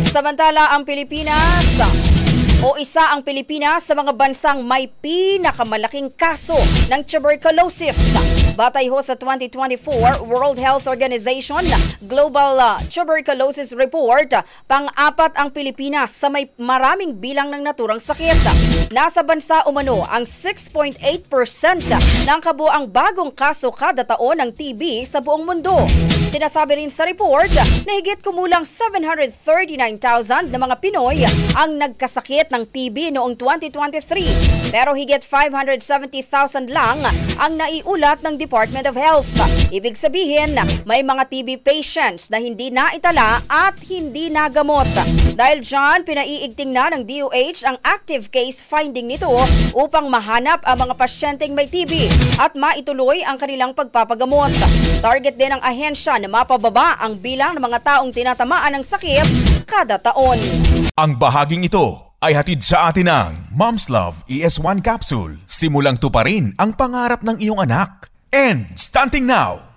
Samantala ang isa ang Pilipinas sa mga bansang may pinakamalaking kaso ng tuberculosis. Batay ho sa 2024 World Health Organization Global Tuberculosis Report, pang-apat ang Pilipinas sa may maraming bilang ng naturang sakit. Nasa bansa umano ang 6.8% ng kabuang bagong kaso kada taon ng TB sa buong mundo. Sinasabi rin sa report na higit kumulang 739,000 na mga Pinoy ang nagkasakit ng TB noong 2023, pero higit 570,000 lang ang naiulat ng Department of Health. Ibig sabihin, may mga TB patients na hindi naitala at hindi nagamot. Dahil dyan, pinaiigting na ng DOH ang active case finding nito upang mahanap ang mga pasyenteng may TB at maituloy ang kanilang pagpapagamot. Target din ng ahensya na mapababa ang bilang ng mga taong tinatamaan ng sakit kada taon. Ang bahaging ito ay hatid sa atin ng Mom's Love ES1 Capsule. Simulang tuparin ang pangarap ng iyong anak. And starting now!